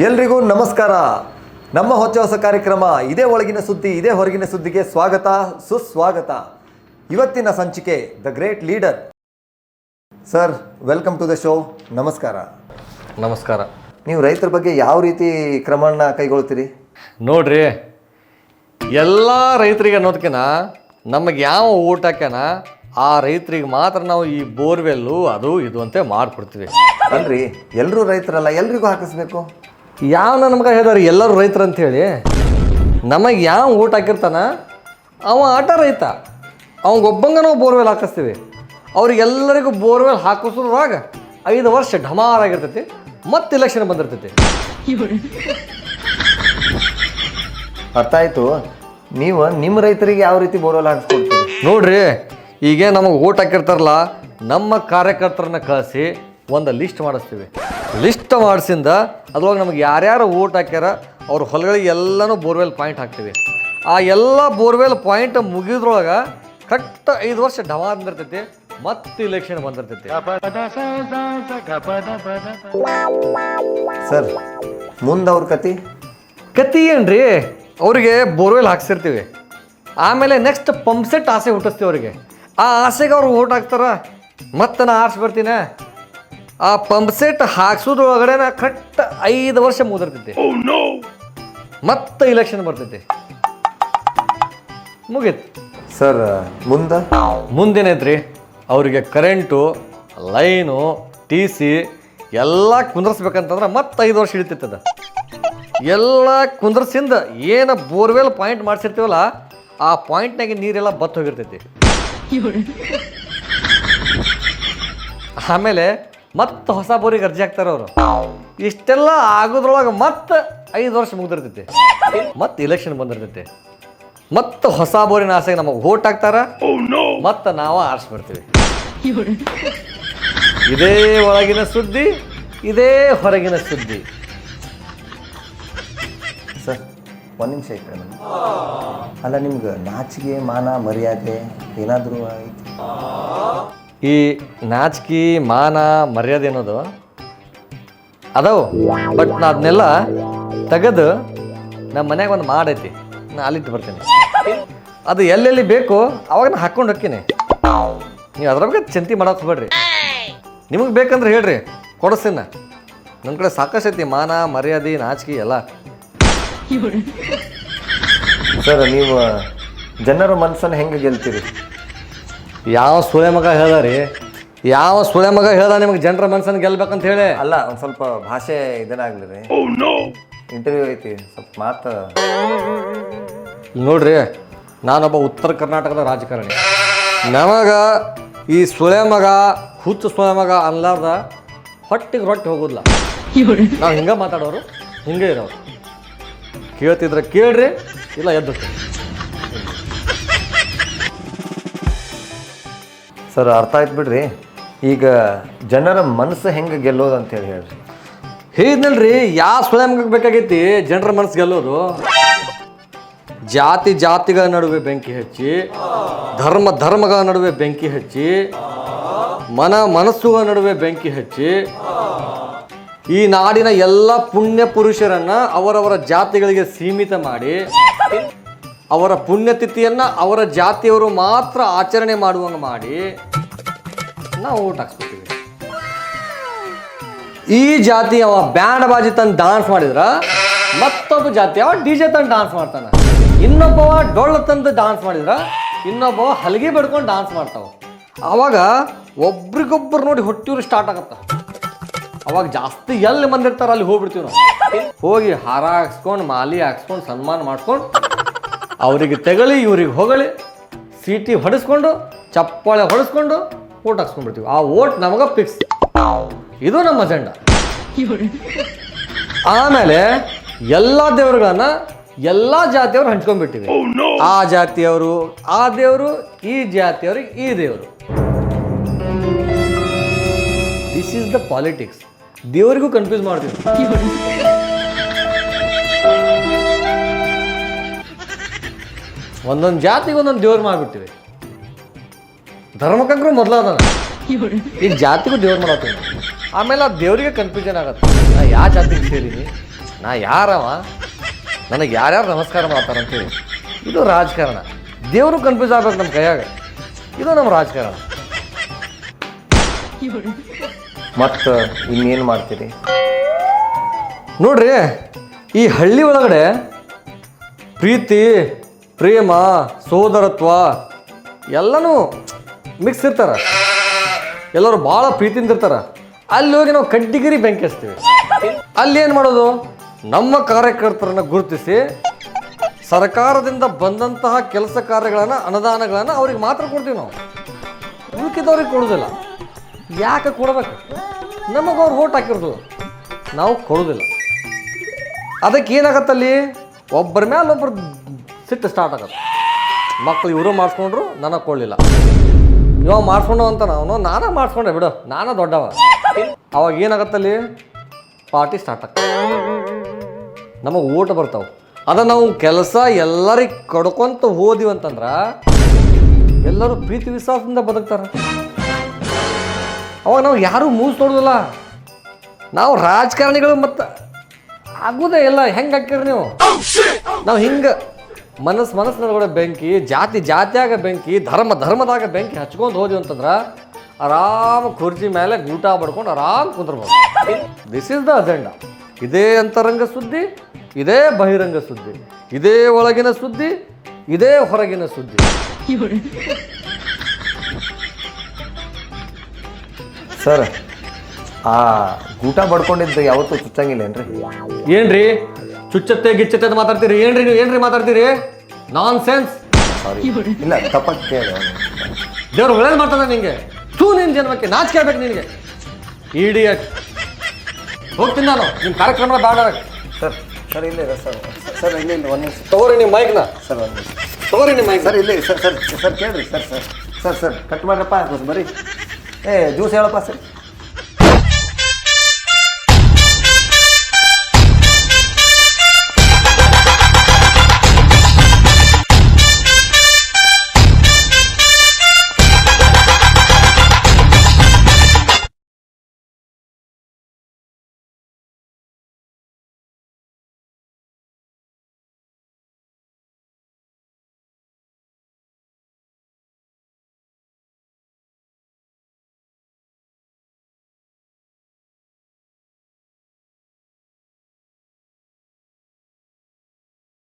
ಎಲ್ರಿಗೂ ನಮಸ್ಕಾರ. ನಮ್ಮ ಹೊಸ ಕಾರ್ಯಕ್ರಮ ಇದೇ ಒಳಗಿನ ಸುದ್ದಿ ಇದೇ ಹೊರಗಿನ ಸುದ್ದಿಗೆ ಸ್ವಾಗತ ಸುಸ್ವಾಗತ. ಇವತ್ತಿನ ಸಂಚಿಕೆ the great leader. Sir, welcome to the show. ನಮಸ್ಕಾರ. ನಮಸ್ಕಾರ. ನೀವು ರೈತರ ಬಗ್ಗೆ ಯಾವ ರೀತಿ ಕ್ರಮವನ್ನು ಕೈಗೊಳ್ತೀರಿ? ನೋಡ್ರಿ, ಎಲ್ಲ ರೈತರಿಗೆ ಅನ್ನೋದಕ್ಕಿಂತ ನಮಗೆ ಯಾವ ಊಟ ಹಾಕ್ಯಾನ ಆ ರೈತರಿಗೆ ಮಾತ್ರ ನಾವು ಈ ಬೋರ್ವೆಲ್ಲು ಅದು ಇದು ಅಂತ ಮಾಡಿಕೊಡ್ತೀವಿ. ಅಲ್ರಿ, ಎಲ್ಲರೂ ರೈತರಲ್ಲ, ಎಲ್ರಿಗೂ ಹಾಕಿಸ್ಬೇಕು. ಯಾವ ನಮ್ಗೆ ಹೇಳಿದಾರೆ ಎಲ್ಲರೂ ರೈತರು ಅಂಥೇಳಿ? ನಮಗೆ ಯಾವ ಊಟ ಹಾಕಿರ್ತಾನ ಅವ ಆಟ ರೈತ, ಅವಂಗೊಬ್ಬಂಗ ನಾವು ಬೋರ್ವೆಲ್ ಹಾಕಿಸ್ತೀವಿ. ಅವ್ರಿಗೆಲ್ಲರಿಗೂ ಬೋರ್ವೆಲ್ ಹಾಕಿಸೋದ್ರಾಗ 5 ವರ್ಷ ಢಮಾರಾಗಿರ್ತೈತಿ, ಮತ್ತೆ ಇಲೆಕ್ಷನ್ ಬಂದಿರ್ತೈತಿ. ಅರ್ಥ ಆಯಿತು. ನೀವು ನಿಮ್ಮ ರೈತರಿಗೆ ಯಾವ ರೀತಿ ಬೋರ್ವೆಲ್ ಹಾಕಿಸ್ಕೊಡ್ತೀರಿ? ನೋಡ್ರಿ, ಈಗ ನಮಗೆ ಊಟ ಹಾಕಿರ್ತಾರಲ್ಲ, ನಮ್ಮ ಕಾರ್ಯಕರ್ತರನ್ನ ಕಳಿಸಿ ಒಂದು ಲಿಸ್ಟ್ ಮಾಡಿಸ್ತೀವಿ. ಲಿಸ್ಟ್ ಮಾಡಿಸಿಂದ ಅದ್ರೊಳಗೆ ನಮಗೆ ಯಾರ್ಯಾರು ಊಟ ಹಾಕ್ಯಾರ ಅವ್ರ ಹೊಲಗಳಿಗೆ ಎಲ್ಲನೂ ಬೋರ್ವೆಲ್ ಪಾಯಿಂಟ್ ಹಾಕ್ತೀವಿ. ಆ ಎಲ್ಲ ಬೋರ್ವೆಲ್ ಪಾಯಿಂಟ್ ಮುಗಿದ್ರೊಳಗೆ ಕರೆಕ್ಟ್ 5 ವರ್ಷ ಢಮ ಅಂದಿರ್ತೈತಿ, ಮತ್ತೆ ಇಲೆಕ್ಷನ್ ಬಂದಿರ್ತೈತಿ. ಸರ್, ಮುಂದೆ ಅವ್ರ ಕತಿ ಏನ್ರಿ? ಅವರಿಗೆ ಬೋರ್ವೆಲ್ ಹಾಕ್ಸಿರ್ತೀವಿ, ಆಮೇಲೆ ನೆಕ್ಸ್ಟ್ ಪಂಪ್ಸೆಟ್ ಆಸೆ ಹುಟ್ಟಿಸ್ತೀವಿ ಅವರಿಗೆ. ಆ ಆಸೆಗೆ ಅವ್ರು ಓಟ್ ಹಾಕ್ತಾರ, ಮತ್ತೆ ನಾ ಆರ್ಸಿ ಬರ್ತೀನಿ. ಆ ಪಂಪ್ಸೆಟ್ ಹಾಕ್ಸೋದ್ರೊಳಗಡೆ ಕರೆಕ್ಟ್ 5 ವರ್ಷ ಮುಗಿದಿರ್ತೈತಿ, ಮತ್ತೆ ಇಲೆಕ್ಷನ್ ಬರ್ತೈತಿ, ಮುಗೀತು. ಸರ್, ಮುಂದೇನೈತ್ರಿ? ಅವರಿಗೆ ಕರೆಂಟು, ಲೈನು, TC ಎಲ್ಲ ಕುಂದರ್ಸ್ಬೇಕಂತಂದ್ರೆ ಮತ್ತೆ 5 ವರ್ಷ ಹಿಡಿತೈತದ. ಎಲ್ಲ ಕುಂದರ್ಸಿಂದ ಏನು ಬೋರ್ವೆಲ್ ಪಾಯಿಂಟ್ ಮಾಡಿಸಿರ್ತೀವಲ್ಲ, ಆ ಪಾಯಿಂಟ್ನಾಗೆ ನೀರೆಲ್ಲ ಬತ್ತು ಹೋಗಿರ್ತೈತಿ. ಆಮೇಲೆ ಮತ್ತೆ ಹೊಸ ಬೋರಿಗೆ ಅರ್ಜಿ ಹಾಕ್ತಾರೆ ಅವರು. ಇಷ್ಟೆಲ್ಲ ಆಗೋದ್ರೊಳಗೆ ಮತ್ತೆ 5 ವರ್ಷ ಮುಗಿದಿರ್ತೈತಿ, ಮತ್ತೆ ಇಲೆಕ್ಷನ್ ಬಂದಿರ್ತೈತಿ. ಮತ್ತೆ ಹೊಸ ಬೋರಿನ ಆಸೆಗೆ ನಮಗೆ ಓಟ್ ಹಾಕ್ತಾರ, ಮತ್ತೆ ನಾವು ಆರಿಸ್ಬಿಡ್ತೀವಿ. ಇದೇ ಒಳಗಿನ ಸುದ್ದಿ, ಇದೇ ಹೊರಗಿನ ಸುದ್ದಿ. ಸರ್, ಒಂದು ನಿಮಿಷ ಐತೆ. ಅಲ್ಲ, ನಿಮ್ಗೆ ನಾಚಿಕೆ ಮಾನ ಮರ್ಯಾದೆ ಏನಾದರೂ ಐತಿ? ಈ ನಾಚಿಕೆ ಮಾನ ಮರ್ಯಾದೆ ಅನ್ನೋದು ಅದಾವು, ಬಟ್ ನಾ ಅದನ್ನೆಲ್ಲ ತೆಗೆದು ನಮ್ಮ ಮನ್ಯಾಗ ಒಂದು ಮಾಡೈತಿ, ನಾ ಅಲ್ಲಿಟ್ಟು ಬರ್ತೀನಿ. ಅದು ಎಲ್ಲೆಲ್ಲಿ ಬೇಕು ಅವಾಗ ನಾ ಹಾಕ್ಕೊಂಡು ಹೋಗ್ತೀನಿ. ನೀವು ಅದ್ರ ಬಗ್ಗೆ ಚಿಂತೆ ಮಾಡೋಕೆ ಹೋಗ್ಬೇಡ್ರಿ. ನಿಮಗೆ ಬೇಕಂದ್ರೆ ಹೇಳ್ರಿ, ಕೊಡಿಸ್ತೀನಿ. ನನ್ನ ಕಡೆ ಸಾಕಷ್ಟು ಐತಿ ಮಾನ ಮರ್ಯಾದೆ ನಾಚಿಕೆ ಎಲ್ಲ. ಸರ್, ನೀವು ಜನರ ಮನಸ್ಸನ್ನು ಹೆಂಗೆ ಗೆಲ್ತೀರಿ? ಯಾವ ಸುಳೆ ಮಗ ಹೇಳ್ದಾರಿ? ಯಾವ ಸುಳೆ ಮಗ ಹೇಳ್ದ ನಿಮಗೆ ಜನರ ಮನಸ್ಸನ್ನು ಗೆಲ್ಬೇಕಂತ ಹೇಳಿ? ಅಲ್ಲ, ಒಂದು ಸ್ವಲ್ಪ ಭಾಷೆ ಇದನ್ನಾಗಲಿ ರೀ. ಇಂಟರ್ವ್ಯೂ ಐತಿ, ಸ್ವಲ್ಪ ಮಾತು. ನೋಡ್ರಿ, ನಾನೊಬ್ಬ ಉತ್ತರ ಕರ್ನಾಟಕದ ರಾಜಕಾರಣಿ. ನಮಗೆ ಈ ಸುಳೆ ಮಗ ಹುಚ್ಚು ಸುಳೆ ಮಗ ಅನ್ಲಾರ್ದ ಹೊಟ್ಟಿಗೆ ರೊಟ್ಟಿ ಹೋಗೋದಿಲ್ಲ. ನಾವು ಹಿಂಗೆ ಮಾತಾಡೋರು, ಹಿಂಗೆ ಇರೋರು. ಕೇಳ್ತಿದ್ರೆ ಕೇಳ್ರಿ, ಇಲ್ಲ ಎದ್ದು. ಸರ್, ಅರ್ಥ ಆಯ್ತು ಬಿಡ್ರಿ. ಈಗ ಜನರ ಮನಸ್ಸು ಹೆಂಗೆ ಗೆಲ್ಲೋದು ಅಂತೇಳಿ ಹೇಳ್ರಿ. ಹೇಳಿದ್ನಲ್ರಿ, ಯಾವ ಸುಳೆ ಮಗಕ್ಕೆ ಬೇಕಾಗೈತಿ ಜನರ ಮನಸ್ಸು ಗೆಲ್ಲೋದು? ಜಾತಿ ಜಾತಿಗಳ ನಡುವೆ ಬೆಂಕಿ ಹಚ್ಚಿ, ಧರ್ಮಗಳ ನಡುವೆ ಬೆಂಕಿ ಹಚ್ಚಿ, ಮನಸ್ಸುಗಳ ನಡುವೆ ಬೆಂಕಿ ಹಚ್ಚಿ, ಈ ನಾಡಿನ ಎಲ್ಲ ಪುಣ್ಯ ಪುರುಷರನ್ನು ಅವರವರ ಜಾತಿಗಳಿಗೆ ಸೀಮಿತ ಮಾಡಿ, ಅವರ ಪುಣ್ಯತಿಥಿಯನ್ನು ಅವರ ಜಾತಿಯವರು ಮಾತ್ರ ಆಚರಣೆ ಮಾಡುವಂಗೆ ಮಾಡಿ ನಾವು ಓಟ್ ಹಾಕ್ಸ್ಕೊತೀವಿ. ಈ ಜಾತಿ ಅವ ಬ್ಯಾಂಡ್ ಬಾಜಿ ತಂದು ಡಾನ್ಸ್ ಮಾಡಿದ್ರ, ಮತ್ತೊಬ್ಬ ಜಾತಿ ಅವ DJ ತಂದು ಡಾನ್ಸ್ ಮಾಡ್ತಾನೆ. ಇನ್ನೊಬ್ಬವ ಡೊಳ್ಳು ತಂದು ಡಾನ್ಸ್ ಮಾಡಿದ್ರ, ಇನ್ನೊಬ್ಬವ ಹಲಗೆ ಬಡ್ಕೊಂಡು ಡಾನ್ಸ್ ಮಾಡ್ತಾವ. ಆವಾಗ ಒಬ್ರಿಗೊಬ್ಬರು ನೋಡಿ ಹೊಟ್ಟಿವ್ರು ಸ್ಟಾರ್ಟ್ ಆಗತ್ತ. ಅವಾಗ ಜಾಸ್ತಿ ಎಲ್ಲಿ ಬಂದಿರ್ತಾರ ಅಲ್ಲಿ ಹೋಗ್ಬಿಡ್ತೀವಿ ನಾವು. ಹೋಗಿ ಹಾರ ಹಾಕ್ಸ್ಕೊಂಡು, ಮಾಲಿ ಹಾಕ್ಸ್ಕೊಂಡು, ಸನ್ಮಾನ ಮಾಡ್ಕೊಂಡು, ಅವರಿಗೆ ತೆಗಳಿ ಇವ್ರಿಗೆ ಹೊಗಳಿ, ಸೀಟಿ ಹೊಡೆಸ್ಕೊಂಡು, ಚಪ್ಪಾಳೆ ಹೊಡೆಸ್ಕೊಂಡು ಓಟ್ ಹಾಕ್ಸ್ಕೊಂಡ್ಬಿಡ್ತೀವಿ. ಆ ಓಟ್ ನಮಗೆ ಫಿಕ್ಸ್. ಇದು ನಮ್ಮ ಅಜೆಂಡಾ. ಆಮೇಲೆ ಎಲ್ಲ ದೇವರುಗಳನ್ನ ಎಲ್ಲ ಜಾತಿಯವರು ಹಂಚ್ಕೊಂಡ್ಬಿಟ್ಟಿವಿ. ಆ ಜಾತಿಯವರು ಆ ದೇವರು, ಈ ಜಾತಿಯವ್ರಿಗೆ ಈ ದೇವರು. This is the politics. ದೇವರಿಗೂ ಕನ್ಫ್ಯೂಸ್ ಮಾಡ್ತೀವಿ. ಒಂದೊಂದು ಜಾತಿಗೆ ಒಂದೊಂದು ದೇವ್ರು ಮಾಡಿಬಿಟ್ಟಿವಿ. ಧರ್ಮಕ್ಕಂಗ್ರೂ ಮೊದಲಾದ, ಈಗ ಜಾತಿಗೂ ದೇವ್ರು ಮಾಡತ್ತೀವಿ. ಆಮೇಲೆ ಆ ದೇವರಿಗೆ ಕನ್ಫ್ಯೂಷನ್ ಆಗತ್ತೆ, ನಾ ಯಾವ ಜಾತಿಗೆ ಸೇರೀನಿ, ನಾ ಯಾರವ, ನನಗೆ ಯಾರ್ಯಾರು ನಮಸ್ಕಾರ ಮಾಡ್ತಾರಂತೇಳಿ. ಇದು ರಾಜಕಾರಣ. ದೇವರು ಕನ್ಫ್ಯೂಸ್ ಆಗ್ಬೇಕು ನಮ್ಮ ಕೈಯಾಗ. ಇದು ನಮ್ಮ ರಾಜಕಾರಣ. ಮತ್ತು ಇನ್ನೇನು ಮಾಡ್ತೀರಿ? ನೋಡ್ರಿ, ಈ ಹಳ್ಳಿ ಒಳಗಡೆ ಪ್ರೀತಿ, ಪ್ರೇಮ, ಸೋದರತ್ವ ಎಲ್ಲನೂ ಮಿಕ್ಸ್ ಇರ್ತಾರೆ. ಎಲ್ಲರೂ ಭಾಳ ಪ್ರೀತಿಯಿಂದ ಇರ್ತಾರೆ. ಅಲ್ಲಿ ಹೋಗಿ ನಾವು ಕಡ್ಡಿಗಿರಿ ಬೆಂಕಿ ಹಚ್ತೀವಿ. ಅಲ್ಲಿ ಏನು ಮಾಡೋದು, ನಮ್ಮ ಕಾರ್ಯಕರ್ತರನ್ನು ಗುರುತಿಸಿ ಸರ್ಕಾರದಿಂದ ಬಂದಂತಹ ಕೆಲಸ ಕಾರ್ಯಗಳನ್ನು, ಅನುದಾನಗಳನ್ನು ಅವ್ರಿಗೆ ಮಾತ್ರ ಕೊಡ್ತೀವಿ. ನಾವು ಉಳ್ಕಿದವ್ರಿಗೆ ಕೊಡೋದಿಲ್ಲ. ಯಾಕೆ ಕೊಡಬೇಕು? ನಮಗೆ ಅವ್ರು ಓಟ್ ಹಾಕಿರೋದು, ನಾವು ಕೊಡೋದಿಲ್ಲ. ಅದಕ್ಕೆ ಏನಾಗತ್ತಲ್ಲಿ, ಒಬ್ಬರ ಮೇಲೆ ಒಬ್ಬರು ಸಿಟ್ಟು ಸ್ಟಾರ್ಟ್ ಆಗತ್ತೆ. ಮಕ್ಕಳು ಇವರು ಮಾಡಿಸ್ಕೊಂಡ್ರು, ನನಗೆ ಕೊಡಲಿಲ್ಲ. ಇವಾಗ ಮಾಡಿಸ್ಕೊಂಡು ಅಂತ ನಾವು ನಾನೇ ಮಾಡಿಸ್ಕೊಂಡೆ ಬಿಡು, ನಾನೇ ದೊಡ್ಡವ. ಅವಾಗ ಏನಾಗತ್ತಲ್ಲಿ, ಪಾರ್ಟಿ ಸ್ಟಾರ್ಟ್ ಆಗ್ತದೆ. ನಮಗೆ ಓಟ್ ಬರ್ತಾವೆ. ಅದ ನಾವು ಕೆಲಸ ಎಲ್ಲರಿಗೆ ಕಡ್ಕೊಂತ ಹೋದಿವಿ ಅಂತಂದ್ರೆ ಎಲ್ಲರೂ ಪ್ರೀತಿ ವಿಶ್ವಾಸದಿಂದ ಬದುಕ್ತಾರೆ. ಅವಾಗ ನಾವು ಯಾರೂ ಮೂಸ್ ನೋಡೋದಿಲ್ಲ. ನಾವು ರಾಜಕಾರಣಿಗಳು ಮತ್ತು ಆಗೋದೇ ಇಲ್ಲ. ಹೆಂಗೆ ಹಾಕಿರಿ ನೀವು? ನಾವು ಹಿಂಗೆ ಮನಸ್ಸಿನೊಳಗಡೆ ಬೆಂಕಿ, ಜಾತಿಯಾಗ ಬೆಂಕಿ, ಧರ್ಮದಾಗ ಬೆಂಕಿ ಹಚ್ಕೊಂಡು ಹೋದ್ವಿ ಅಂತಂದ್ರೆ ಆರಾಮ ಕುರ್ಚಿ ಮೇಲೆ ಊಟ ಬಡ್ಕೊಂಡು ಆರಾಮ್ ಕುಂದ್ರಬಹುದು. This is the agenda. ಇದೇ ಅಂತರಂಗ ಸುದ್ದಿ, ಇದೇ ಬಹಿರಂಗ ಸುದ್ದಿ, ಇದೇ ಒಳಗಿನ ಸುದ್ದಿ, ಇದೇ ಹೊರಗಿನ ಸುದ್ದಿ. ಸರ್, ಆ ಊಟ ಬಡ್ಕೊಂಡಿದ್ದು ಯಾವತ್ತೂ ಚುಚ್ಚಂಗಿಲ್ಲೇನ್ರಿ? ಏನ್ರಿ ಚುಚ್ಚತ್ತೆ ಗಿಚ್ಚತ್ತೆ ಅಂತ ಮಾತಾಡ್ತೀರಿ? ಏನ್ರಿ ಮಾತಾಡ್ತೀರಿ? ನಾನ್ ಸೆನ್ಸ್. ಸಾರಿ, ಇಲ್ಲ ತಪ್ಪಾಗಿ ಕೇಳಿ. ದೇವ್ರು ಒಳ್ಳೇದು ಮಾಡ್ತಾನೆ ನಿಂಗೆ. ನಿನ್ನ ಜನ್ಮಕ್ಕೆ ನಾಚಿಕೆ ಆಗ್ಬೇಕು ನಿನಗೆ. ಇಡಿಯಟ್. ಹೋಗ್ತೀನಿ ನಾನು ನಿಮ್ಮ ಕಾರ್ಯಕ್ರಮ ಬೇಡ. ಸರ್ ಇಲ್ಲೇ ಸರ್ ಇಲ್ಲಿ ಒಂದು ನಿಮಿಷ ತಗೋರಿ ನಿಮ್ಮ ಮೈಕ್ನ. ಸರ್ ಒಂದು ನಿಮಿಷ ತಗೋರಿ ನಿಮ್ಮ ಮೈಕ್. ಸರ್ ಇಲ್ಲಿ ಸರ್ ಕೇಳ್ರಿ. ಸರ್ ಕಟ್ ಮಾಡ್ರಪ್ಪ ಬರ್ರಿ. ಜ್ಯೂಸ್ ಹೇಳಪ್ಪ ಸರ್.